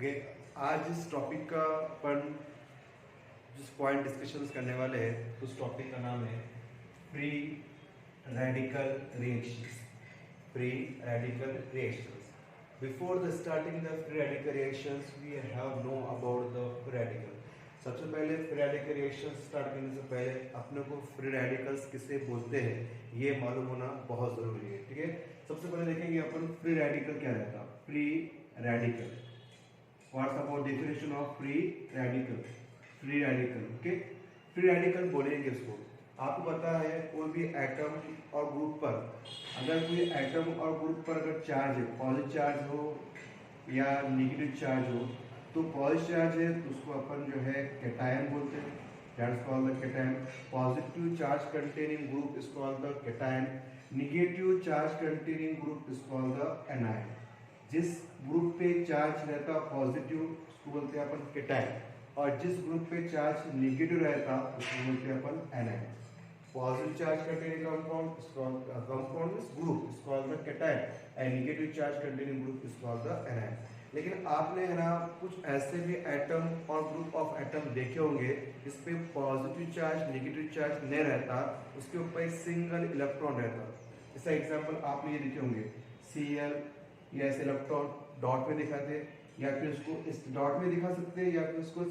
Okay, आज इस topic का अपन जिस पॉइंट डिस्कशंस करने वाले हैं उस टॉपिक का नाम है free radical reactions. Free radical reactions. Before the starting the free radical reactions we have know about the free radical. सबसे पहले फ्री रेडिकल रिएक्शंस स्टार्ट करने से पहले अपने को फ्री रेडिकल्स किसे बोलते हैं ये मालूम होना बहुत जरूरी है। ठीक है, सबसे पहले देखेंगे अपन फ्री रेडिकल क्या रहता है। Free radical, what's about definition of free radical. Free radical, okay, free radical बोलेंगे इसको। आपको पता है कोई भी एटम और ग्रुप पर, अगर कोई एटम और ग्रुप पर अगर चार्ज है, पॉजिटिव चार्ज हो या नेगेटिव चार्ज हो, तो पॉजिटिव चार्ज है तो उसको अपन जो है कैटायन बोलते हैं, that's called the cation. Positive charge containing group is called the cation. Negative charge containing group is called the anion. जिस ग्रुप पे चार्ज रहता पॉजिटिव उसको बोलते हैं अपन कैटायन, और जिस ग्रुप पे चार्ज नेगेटिव रहता उसको बोलते हैं अपन anion. Positive charge containing compound is group is called the cation and negative charge containing group is called the anion. लेकिन आपने है ना कुछ ऐसे भी एटम और ग्रुप ऑफ एटम देखे होंगे इस पे पॉजिटिव चार्ज नेगेटिव चार्ज नहीं रहता, उसके ऊपर एक सिंगल इलेक्ट्रॉन रहता। इसका एग्जांपल आपने ये देखे होंगे, Cl या ऐसे इलेक्ट्रॉन डॉट में दिखाते, या फिर इसको इस डॉट में दिखा सकते हैं, या फिर इसको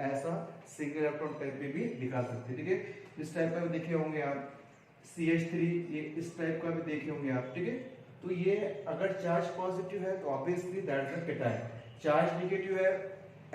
ऐसा सिंगल इलेक्ट्रॉन टाइप में भी दिखा सकते हैं। ठीक है, इस टाइप का भी देखे होंगे आप। CH3 ये इस टाइप का भी देखे होंगे आप। ठीक है, तो ये अगर चार्ज पॉजिटिव है तो obviously that is the cation, charge negative है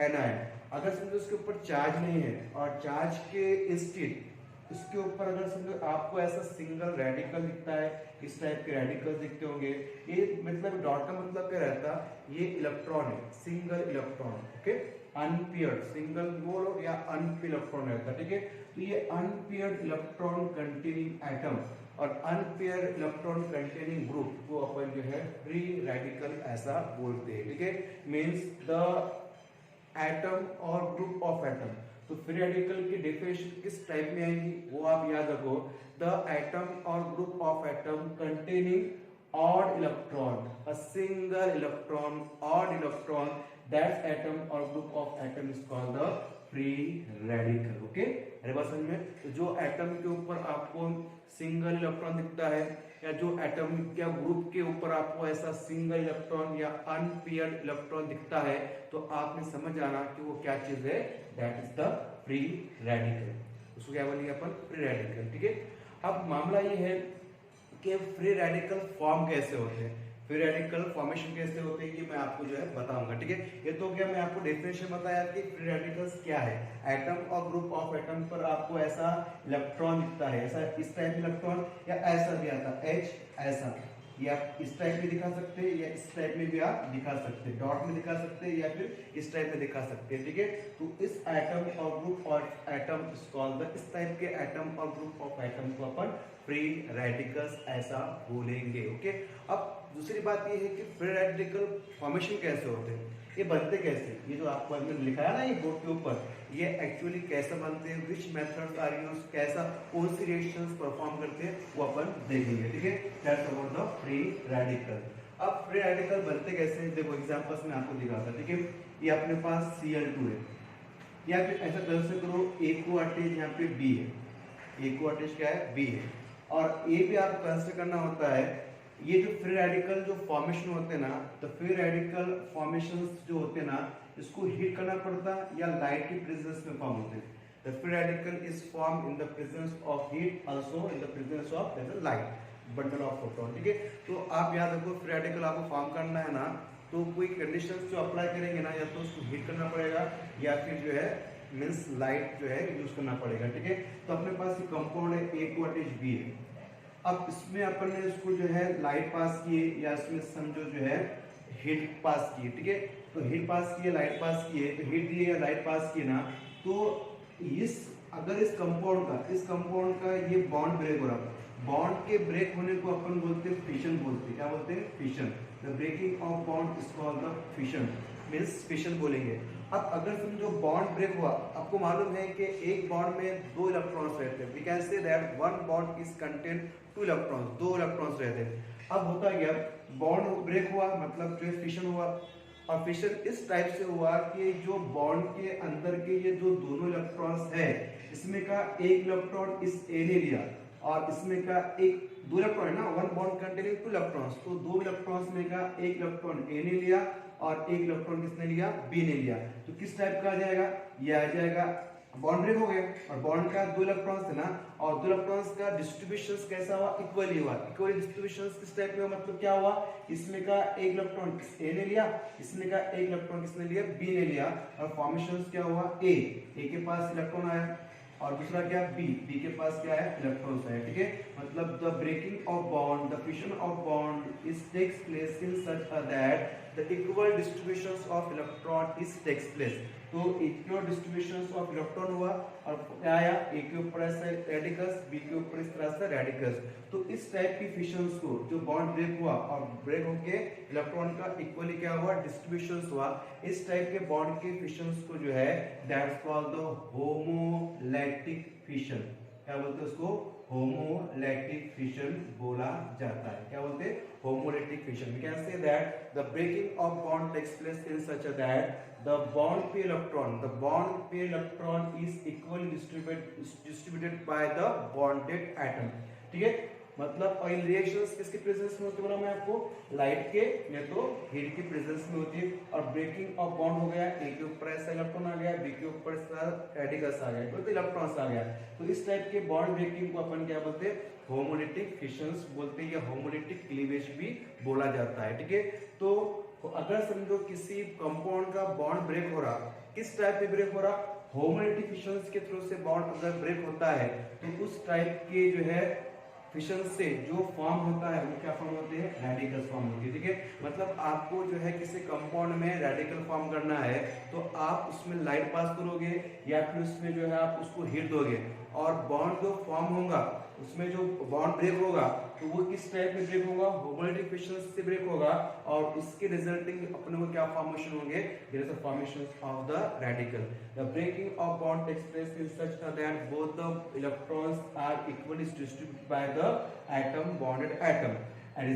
एनायन। अगर समझो इसके ऊपर चार्ज नहीं है और चार्ज के इंस्टेड उसके ऊपर अगर समझो आपको ऐसा सिंगल रेडिकल दिखता है, इस टाइप के रेडिकल दिखते होंगे, ये मतलब डॉट का मतलब क्या रहता, ये इलेक्ट्रॉन है, single electron. Okay, unpaired single बोलो या अनपेयर्ड इलेक्ट्रॉन रहता है। ठीक है, तो ये अनपेयर्ड इलेक्ट्रॉन कंटेनिंग एटम और अनपेयर्ड इलेक्ट्रॉन कंटेनिंग ग्रुप को अपन जो है फ्री रेडिकल ऐसा बोलते हैं। ठीक है, मींस द एटम और ग्रुप ऑफ एटम। तो फ्री रेडिकल की डेफिनेशन किस टाइप में आएगी वो आप याद रखो, द एटम और group of atom containing odd electron, a single electron, odd electron, that atom और group of atom is called the free radical. Okay, अरे बात समझ में। तो जो एटम के ऊपर आपको सिंगल इलेक्ट्रॉन दिखता है या जो एटम या ग्रुप के ऊपर आपको ऐसा सिंगल इलेक्ट्रॉन या अनपेयर्ड इलेक्ट्रॉन दिखता है तो आपने समझ जाना कि वो क्या चीज है, that is the free radical. उसको क्या बोलेंगे अपन, फ्री रेडिकल। ठीक है, अब मामला ये है कि फ्री रेडिकल फॉर्म कैसे होते हैं, फ्री रेडिकल फॉर्मेशन कैसे होते हैं, ये मैं आपको जो है बताऊंगा। ठीक है, ये तो क्या मैं आपको डेफिनेशन बताया कि फ्री रेडिकल्स क्या है। एटम और ग्रुप ऑफ एटम पर आपको ऐसा इलेक्ट्रॉन दिखता है, ऐसा इस टाइप इलेक्ट्रॉन या ऐसा भी आता H ऐसा, या इस टाइप में दिखा सकते हैं या इस टाइप में भी आप दिखा सकते हैं, डॉट में दिखा सकते हैं या फिर इस टाइप में दिखा सकते हैं। ठीक है, तो इस एटम और group of atom is called the, इस टाइप के एटम और ग्रुप ऑफ एटम को अपन फ्री रेडिकल्स ऐसा बोलेंगे। ओके, अब दूसरी बात ये है कि फ्री रेडिकल फॉर्मेशन कैसे होते हैं, ये बनते कैसे, ये जो आपको अंदर लिखा है ना ये बोर्ड के ऊपर, ये एक्चुअली कैसे बनते हैं, विच मेथड्स आर यूज्ड, कैसा कौन सी रिएक्शंस परफॉर्म करते हैं वो अपन देखेंगे। ठीक है, that's about the free radical. अब फ्री रेडिकल बनते कैसे हैं, देखो एग्जांपल्स में आपको दिखाता। ठीक है, ये अपने पास Cl2 है, या फिर ऐसा कंसिडर करो एक्वा अटैच यहाँ पे B है, एक्वा अटैच क्या है, B है, और ये भी आपको कंसिडर करना होता है। ये जो फ्री रेडिकल जो फॉर्मेशन होते हैं ना, तो फ्री रेडिकल फॉर्मेशंस जो होते हैं ना, इसको हीट करना पड़ता है या लाइट की प्रेजेंस में फॉर्म होते हैं। The free radical is form in the presence of heat, also in the presence of light, bundle of photon. ठीक है, तो आप याद रखो फ्री रेडिकल आपको फॉर्म करना है ना, तो कोई कंडीशंस जो अप्लाई करेंगे ना, या तो उसको हीट करना पड़ेगा या फिर जो है मींस लाइट जो है यूज करना पड़ेगा। ठीक है, तो अपने पास ये कंपाउंड है एक्वा अटैच B है। अब इसमें अपन ने इसको जो है लाइट पास किए या इसमें समझो जो है हीट पास किए। ठीक है, तो हीट पास किए, लाइट पास किए, तो हीट दिए या लाइट पास किए ना, तो इस अगर इस कंपाउंड का ये बॉन्ड ब्रेक हो रहा है, बॉन्ड के ब्रेक होने को अपन बोलते हैं फिशन बोलते हैं। क्या बोलते हैं, fission. The breaking of bond is called the fission, means fission बोलेंगे। अब अगर समझो बॉन्ड ब्रेक हुआ, आपको मालूम है कि एक बॉन्ड में दो इलेक्ट्रॉन्स रहते हैं, we can say that one bond is contain two electrons, दो इलेक्ट्रॉन्स रहते हैं। अब होता क्या, बॉन्ड ब्रेक हुआ मतलब जो फिशन हुआ, और फिशन इस टाइप से हुआ कि जो बॉन्ड के अंदर के ये जो दोनों इलेक्ट्रॉन्स है, इसमें का एक इलेक्ट्रॉन इस ए ने लिया और इसमें का एक दो इलेक्ट्रॉन है ना, one bond containing two electrons, तो दो इलेक्ट्रॉन्स में का एक इलेक्ट्रॉन ए ने लिया और एक इलेक्ट्रॉन किसने लिया, बी ने लिया। तो किस टाइप का आ जाएगा, ये आ जाएगा बॉन्ड ब्रेक हो गया और बॉन्ड का दो इलेक्ट्रॉन्स थे ना, और दो इलेक्ट्रॉन्स का डिस्ट्रीब्यूशन कैसा हुआ, इक्वली हुआ। इक्वली डिस्ट्रीब्यूशन किस टाइप में, मतलब क्या हुआ, इसमें का एक इलेक्ट्रॉन ए ने लिया, इसमें का एक इलेक्ट्रॉन किसने लिया, बी ने लिया, और फॉर्मेशन क्या हुआ, ए के पास इलेक्ट्रॉन आया और दूसरा क्या, बी के पास क्या है, इलेक्ट्रॉन्स है। ठीक है, मतलब the breaking of bond, the fission of bond is takes place in such that the equal distributions of electron is takes place. तो इक्वल डिस्ट्रीब्यूशंस ऑफ इलेक्ट्रॉन हुआ और क्या आया, ए के ऊपर ऐसे रेडिकल्स, बी के ऊपर इस तरह से रेडिकल्स। तो इस टाइप की फिशंस को जो बॉन्ड ब्रेक हुआ और ब्रेक होके इलेक्ट्रॉन का इक्वली क्या हुआ, डिस्ट्रीब्यूशंस हुआ, इस टाइप के बॉन्ड के फिशंस को जो है दैट्स कॉल्ड द होमोलैटिक फिशन। क्या बोलते हैं उसको, होमोलैटिक फिशन बोला जाता है। क्या बोलते हैं, homolytic fission. We can say that the breaking of bond takes place in such a that the bond pair electron is equally distributed by the bonded atom। ठीक है, मतलब ऑयल रिएक्शंस किसके प्रेजेंस में होती है, बोला मैं आपको, लाइट के या तो हीट के प्रेजेंस में होती है। और ब्रेकिंग ऑफ बॉन्ड हो गया, ए के ऊपर ऐसा इलेक्ट्रॉन आ गया, बी के ऊपर ऐसा रेडिकल्स आ गया, तो इलेक्ट्रॉन्स आ गया। तो इस टाइप के बॉन्ड ब्रेकिंग को अपन क्या बोलते हैं, होमोलैटिक फिशंस बोलते हैं, या होमोलैटिक क्लीवेज भी बोला जाता है। ठीक है, तो अगर समझो किसी कंपाउंड का बॉन्ड ब्रेक हो रहा, किस टाइप पे ब्रेक हो रहा, होमोलैटिक फिशंस के थ्रू से बॉन्ड अगर ब्रेक होता है तो उस टाइप के जो है फिशन से जो फॉर्म होता है वो क्या फॉर्म होते हैं, रेडिकल्स फॉर्म होती है। ठीक है, मतलब आपको जो है किसी कंपाउंड में रेडिकल फॉर्म करना है तो आप उसमें लाइट पास करोगे या फिर उसमें जो है आप उसको हीट दोगे, और बॉन्ड जो फॉर्म होगा उसमें जो बॉन्ड ब्रेक होगा तो वो किस टाइप में ब्रेक होगा, होमोलैटिक फिशन से ब्रेक होगा, और उसके रिजल्टिंग अपने को क्या फॉर्मेशन होंगे, there is a formation of the radical. The breaking of bond takes place in such that both the electrons are equally distributed by the atom, bonded atom, and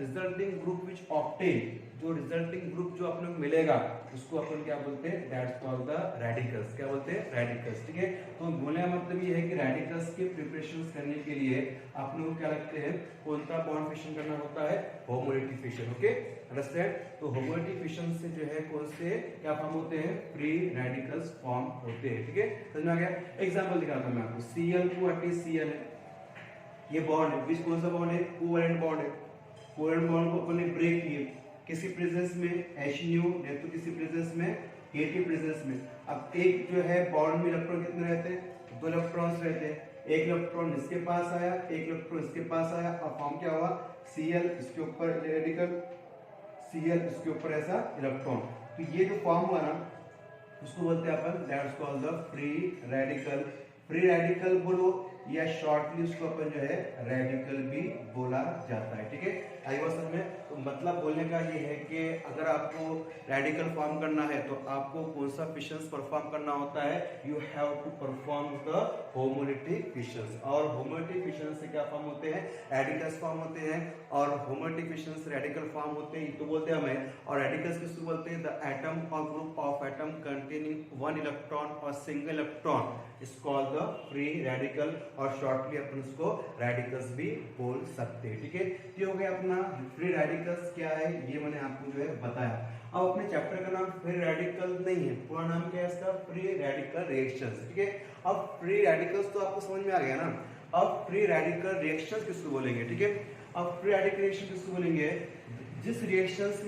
resulting group which obtain, जो resulting group जो अपने को मिलेगा उसको अपन क्या बोलते हैं, that's called the radicals. क्या बोलते हैं, रेडिकल्स। ठीक है, तो बोलने का मतलब ये है कि रेडिकल्स के प्रिपरेशन करने के लिए अपने को क्या लगते हैं, कौन सा बॉन्ड फिशन करना होता है, होमोलैटिक फिशन। Okay, understand. तो होमोलैटिक फिशन से जो है कौन से क्या फॉर्म होते हैं, फ्री रेडिकल्स फॉर्म होते हैं। ठीक है, समझ में आ गया। एग्जांपल दिखाता हूं मैं आपको, Cl2 है, ये बॉन्ड है, कौन सा बॉन्ड है, कोवैलेंट बॉन्ड है। कोवैलेंट बॉन्ड को अपन ने ब्रेक किए किसी प्रेजेंस में, HNu, या तो किसी प्रेजेंस में, K के प्रेजेंस में। अब एक जो है बॉन्ड में इलेक्ट्रॉन कितने रहते हैं, दो इलेक्ट्रॉन्स रहते हैं, एक इलेक्ट्रॉन इसके पास आया, एक इलेक्ट्रॉन इसके पास आया, और फॉर्म क्या हुआ, Cl, इसके ऊपर रेडिकल, Cl इसके ऊपर ऐसा इलेक्ट्रॉन। तो ये जो फॉर्म हुआ ना उसको बोलते हैं अपन, that's called the free radical. Free radical बोलो या शॉर्टली उसको अपन जो है रेडिकल भी बोला जाता है। ठीक है, आई बात समझ में। तो मतलब बोलने का ये है कि अगर आपको रेडिकल फॉर्म करना है तो आपको कौन सा फिशंस परफॉर्म करना होता है, you have to perform the homolytic fissions. और होमोलैटिक फिशंस से क्या फॉर्म होते हैं, रेडिकल्स फॉर्म होते हैं, और होमोलैटिक फिशंस से रेडिकल फॉर्म होते हैं, तो बोलते हैं हमें। और रेडिकल्स किसको बोलते हैं, द एटम और group of atom containing one electron और single electron is called the free radical, और शॉर्टली अपन उसको रेडिकल्स भी बोल सकते हैं। ठीक है, ये हो गया अपना फ्री रेडिकल्स क्या है, ये मैंने आपको जो है बताया। अब अपने चैप्टर का नाम फ्री रेडिकल नहीं है, पूरा नाम क्या है इसका, फ्री रेडिकल रिएक्शंस। ठीक है, अब फ्री रेडिकल्स तो आपको समझ में आ गया ना। अब फ्री रेडिकल रिएक्शंस किसको बोलेंगे, ठीक है। अब फ्री रेडिकल रिएक्शन किसको बोलेंगे, जिस रिएक्शंस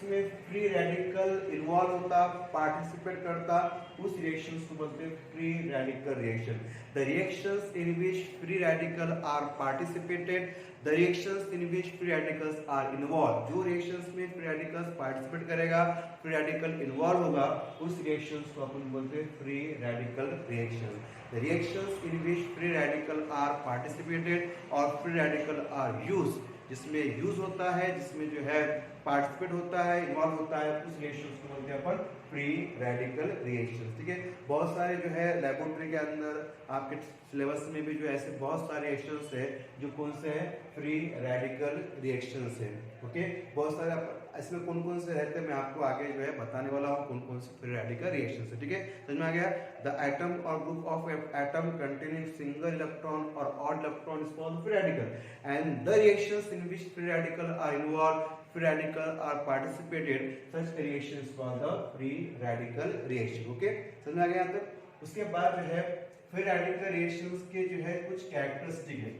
में फ्री रेडिकल इन्वॉल्व होता, पार्टिसिपेट करता, उस रिएक्शंस को बोलते हैं free radical reaction. The reactions in which free radical are participated, the reactions in which free radicals are involve, जो रिएक्शंस में फ्री रेडिकल्स पार्टिसिपेट करेगा, फ्री रेडिकल इन्वॉल्व होगा, उस रिएक्शंस को अपन बोलते हैं free radical reaction. The reactions in which free radical are participated और फ्री रेडिकल आर यूज्ड, जिसमें यूज होता है, जिसमें जो है पार्टिसिपेट होता है, इन्वॉल्व होता है, उस रिएक्शंस को बोलते हैं अपन फ्री रेडिकल रिएक्शंस। ठीक है, बहुत सारे जो है लेबोरेटरी के अंदर आपके सिलेबस में भी जो ऐसे बहुत सारे रिएक्शंस है जो कौन से हैं, फ्री रेडिकल रिएक्शंस है। ओके, बहुत सारे इसमें कौन कौन से रहते हैं मैं आपको आगे जो है बताने वाला हूँ, कौन कौन से फ्री रेडिकल रिएक्शन है। ठीक है, समझ में आ गया। द एटम और group of atom containing single electron और odd electron is called free radical and the reactions in which free radical are involve, free radical are participated, such reaction is called the free radical reaction। Okay, समझ में आ गया। तो उसके बाद जो है free radical reactions के जो है कुछ कैरेक्टरिस्टिक है।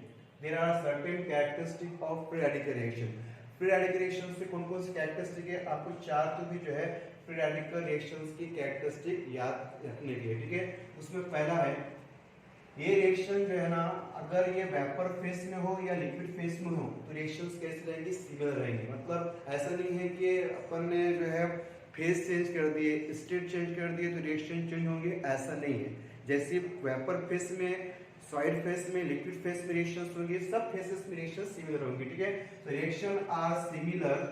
There are certain characteristic of free radical reaction। free radical reactions से कौन कौन से कैरेक्टरिस्टिक है, आपको चार तो भी जो है free radical reactions की कैरेक्टरिस्टिक याद रखने की है। ठीक है, उसमें पहला है ये रिएक्शन जो है ना, अगर ये वेपर फेस में हो या लिक्विड फेस में हो तो रिएक्शंस कैसे रहेंगे, सिमिलर रहेंगे। मतलब ऐसा नहीं है कि अपन ने जो है फेस चेंज कर दिए, स्टेट चेंज कर दिए तो रिएक्शन चेंज होंगे, ऐसा नहीं है। जैसे वेपर फेस में, सॉलिड फेस में, लिक्विड फेस में रिएक्शंस होंगे, सब फेसेस में रिएक्शंस सिमिलर होंगे। ठीक है, तो reaction are similar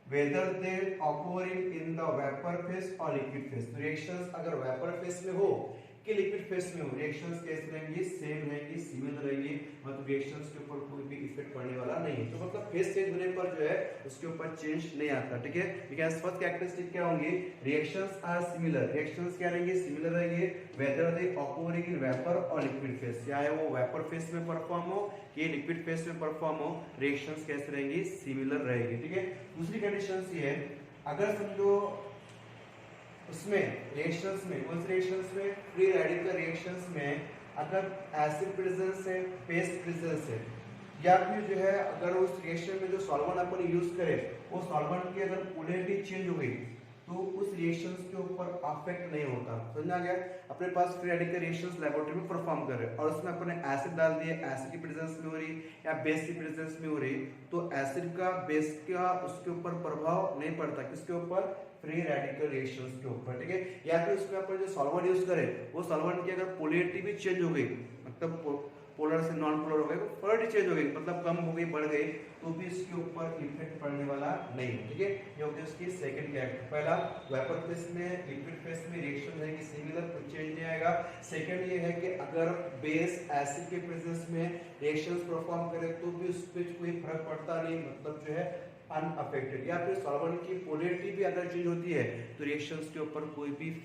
whether they occurring in the vapour phase और लिक्विड फेस। तो रिएक्शंस अगर वेपर फेस में हो कि लिक्विड फेस में हो, रिएक्शंस कैसे रहेंगे, सेम रहेंगे, सिमिलर रहेंगे। मतलब रिएक्शंस के ऊपर कोई भी इफेक्ट पड़ने वाला नहीं है। तो मतलब फेस चेंज होने पर जो है उसके ऊपर चेंज नहीं आता। ठीक है, बिकॉज़ फर्स्ट कैरेक्टरिस्टिक क्या होंगे, रिएक्शंस आर सिमिलर। रिएक्शंस क्या रहेंगे, सिमिलर रहेंगे weather they occurring in vapour और लिक्विड फेस, चाहे वो वेपर फेस में परफॉर्म हो कि लिक्विड फेस में परफॉर्म हो, रिएक्शंस कैसे रहेंगे, सिमिलर रहेंगे। ठीक है, दूसरी कंडीशन ये है, अगर समझो उसमें रिएक्शंस में, उस रिएक्शंस में फ्री रेडिकल रिएक्शंस में अगर एसिड प्रेजेंस है, बेस प्रेजेंस है, या फिर जो है अगर उस रिएक्शन में जो सॉल्वेंट अपन यूज करें वो सॉल्वेंट की अगर पोलैरिटी चेंज हो गई तो उस रिएक्शंस के ऊपर अफेक्ट नहीं होता। समझ आ गया। अपने पास फ्री रेडिकल रिएक्शंस लेबोरेटरी में परफॉर्म कर रहे हैं और उसमें अपने एसिड डाल दिए, एसिड की प्रेजेंस में हो रही या बेस की प्रेजेंस में हो रही, तो एसिड का बेस का उसके ऊपर प्रभाव नहीं पड़ता, किसके ऊपर, फ्री रेडिकल रिएक्शंस के ऊपर। ठीक है, या फिर उसमें अपन जो सॉल्वेंट यूज करें वो सॉल्वेंट की अगर पोलैरिटी भी चेंज हो गई, मतलब पोलर से नॉन पोलर हो गए, पोलैरिटी चेंज हो गई, मतलब कम हो गई, बढ़ गई, तो भी इसके ऊपर इफेक्ट पड़ने वाला नहीं है। ठीक है, ये हो गया उसकी सेकंड कैरेक्टर। पहला वेपर फेस में, लिक्विड फेस में रिएक्शन रहेगी सिमिलर, कुछ चेंज नहीं आएगा। सेकंड ये है कि अगर बेस एसिड के प्रेजेंस में रिएक्शंस परफॉर्म करे तो भी उस पर कोई फर्क पड़ता नहीं, मतलब जो है अनअफेक्टेड। या फिर सॉल्वेंट की पोलैरिटी भी अगर चेंज होती है तो रिएक्शंस के ऊपर कोई भी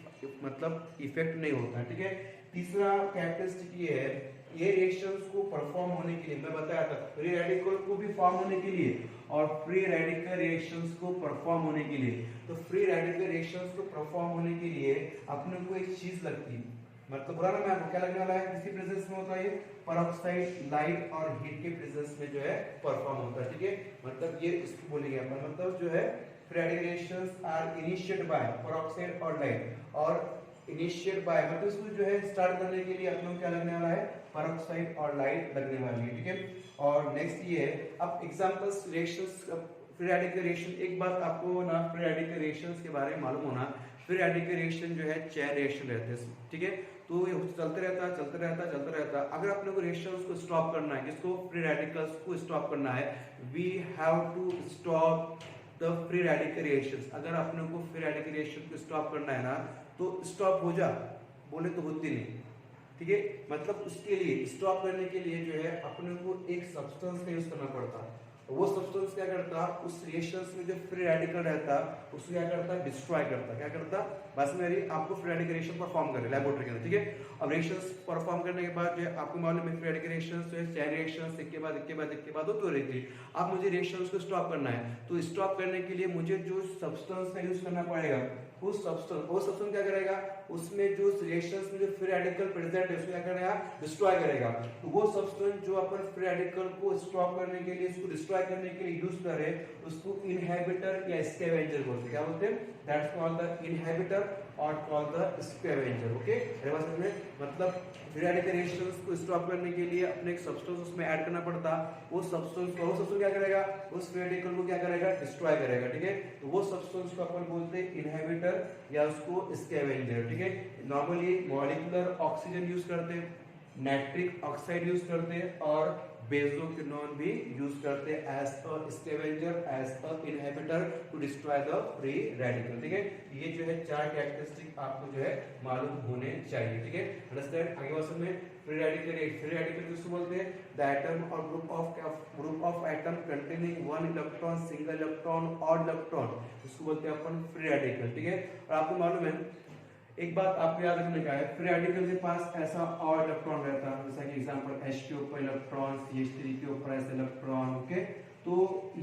मतलब इफेक्ट नहीं होता। ठीक है, तीसरा कैरेक्टरिस्टिक ये है, ये रिएक्शंस को परफॉर्म होने के लिए मैं बताया था, फ्री रेडिकल को भी फॉर्म होने के लिए और फ्री रेडिकल रिएक्शंस को परफॉर्म होने के लिए, तो फ्री रेडिकल रिएक्शंस को परफॉर्म होने के लिए अपने को एक चीज लगती है, मतलब बुरा ना मैं आपको क्या लगने वाला है, किसी प्रेजेंस में होता है पेरोक्साइड, लाइट और हीट के प्रेजेंस में जो है परफॉर्म होता है। ठीक है, मतलब ये इसको बोलेंगे अपन, मतलब जो है free radical reactions are initiated by peroxide और लाइट, और इनिशिएट बाय मतलब इसको जो है स्टार्ट करने के लिए अपने क्या लगने वाला है, पेरोक्साइड और लाइट लगने वाली है। ठीक है, और नेक्स्ट ये है, अब examples reactions free radical reaction, एक बात आपको ना फ्री रेडिकल रिएक्शंस के बारे में मालूम होना, फ्री रेडिकल रिएक्शन जो है चेन रिएक्शन रहते हैं। ठीक है, तो ये चलते रहता है, चलते रहता है, चलते रहता है। अगर अपने को रिएक्शंस को स्टॉप करना है, किसको, फ्री रेडिकल्स को स्टॉप करना है, we have to stop the free radical reactions. अगर अपने को फ्री रेडिकल रिएक्शन को स्टॉप करना है ना तो स्टॉप हो जा बोले तो होती नहीं। ठीक है, मतलब उसके लिए स्टॉप करने के लिए जो है अपने को एक सब्सटेंस का यूज करना पड़ता, वो सब्सटेंस क्या करता, उस रिएक्शंस में जो फ्री रेडिकल रहता उसको क्या करता, डिस्ट्रॉय करता। क्या करता, बस मेरी आपको फ्री रेडिकल रिएक्शन परफॉर्म करे लेबोरेटरी के अंदर। ठीक है, अब रिएक्शंस परफॉर्म करने के बाद जो आपको मालूम है फ्री रेडिकल रिएक्शंस जो है चेन रिएक्शंस एक के बाद एक के बाद एक के बाद होती रहती है। अब मुझे रिएक्शंस को स्टॉप करना है, तो स्टॉप करने के लिए मुझे जो सब्सटेंस का यूज करना पड़ेगा, उस सब्सटेंस क्या करेगा, उसमें जो रिएक्शंस में जो फ्री रेडिकल प्रेजेंट है उसको क्या करेगा, डिस्ट्रॉय करेगा। तो वो सब्सटेंस जो अपन फ्री रेडिकल को स्टॉप करने के लिए, उसको डिस्ट्रॉय करने के लिए यूज करे, उसको इनहिबिटर या स्कैवेंजर बोलते हैं। क्या बोलते हैं, दैट्स कॉल्ड द इनहिबिटर और कॉल्ड द स्कैवेंजर। ओके, मतलब फ्री रेडिकल रिएक्शंस को स्टॉप करने के लिए अपने एक सब्सटेंस उसमें ऐड करना पड़ता, वो सब्सटेंस क्या करेगा, उस फ्री रेडिकल को क्या करेगा, डिस्ट्रॉय करेगा। ठीक है, तो वो सब्सटेंस को अपन बोलते हैं इनहिबिटर या उसको स्कैवेंजर। ठीक है, नॉर्मली मॉलिक्यूलर ऑक्सीजन यूज करते हैं, नाइट्रिक ऑक्साइड यूज करते हैं और बेंजोक्विनोन भी यूज करते हैं as a scavenger, as a inhibitor to destroy the free radical. ठीक है, ये जो है चार कैरेक्टरिस्टिक आपको जो है मालूम होने चाहिए। ठीक है, अंडरस्टैंड, आगे बात में फ्री रेडिकल किसको बोलते हैं? द एटम और group of atom containing one electron, single electron, odd electron, इसको बोलते हैं अपन फ्री रेडिकल। ठीक है, और आपको मालूम है एक बात आपको याद रखने का है, फ्री रेडिकल के पास ऐसा और इलेक्ट्रॉन रहता है, जैसा कि एग्जांपल H के ऊपर इलेक्ट्रॉन, CH3 के ऊपर ऐसा इलेक्ट्रॉन। ओके, तो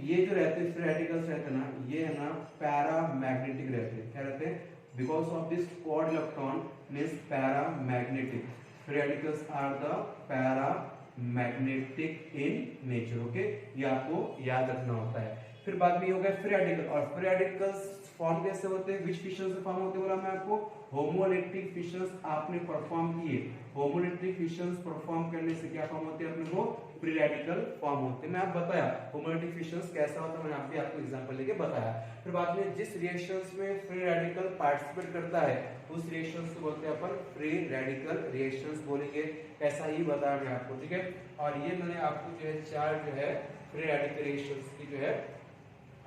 ये जो रहते हैं फ्री रेडिकल्स रहते हैं ना, ये है ना पैरामैग्नेटिक रहते हैं। क्या रहते हैं? Because of this quad electron means paramagnetic. Free radicals are the paramagnetic in nature. Okay, ये आपको याद रखना होता है। फिर बाद में ये हो गया फ्री रेडिकल। और फ्री रेडिकल्स फॉर्म कैसे होते हैं? विच फिशन से फॉर्म होते हैं बोला मैं आपको? होमोइलेक्ट्रिक फिशंस आपने परफॉर्म किए, होमोइलेक्ट्रिक फिशंस परफॉर्म करने से क्या फॉर्म होते हैं अपने को? फ्री रेडिकल फॉर्म होते हैं। मैं आप बताया होमोइलेक्ट्रिक फिशंस कैसा होता है, मैंने आप भी आपको एग्जांपल लेके बताया। फिर बाद में जिस रिएक्शंस में फ्री रेडिकल पार्टिसिपेट करता है उस रिएक्शंस को बोलते हैं अपन फ्री रेडिकल रिएक्शंस बोलेंगे। ऐसा ही बताया मैं आपको। ठीक है, और ये मैंने आपको जो है चार जो है फ्री रेडिकल रिएक्शंस की जो है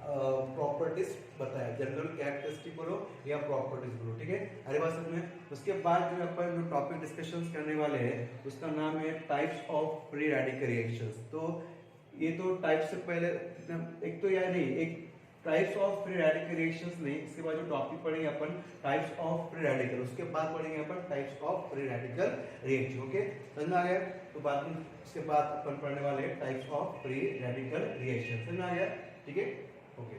प्रॉपर्टीज बताया, जनरल कैरेक्टरिस्टिक बोलो या प्रॉपर्टीज बोलो। ठीक है, अरे बात समझ में। उसके बाद जो अपन जो टॉपिक डिस्कशंस करने वाले हैं उसका नाम है types of free radical reactions. तो ये तो टाइप्स से पहले एक तो यार नहीं, एक types of free radical reactions नहीं, इसके बाद जो टॉपिक पढ़ेंगे अपन टाइप्स ऑफ फ्री रेडिकल, उसके बाद पढ़ेंगे अपन types of free radical reaction. Okay, समझ में आ गया? तो बाद में उसके बाद अपन पढ़ने वाले types of free radical reaction. समझ में आ गया? ठीक है, ओके।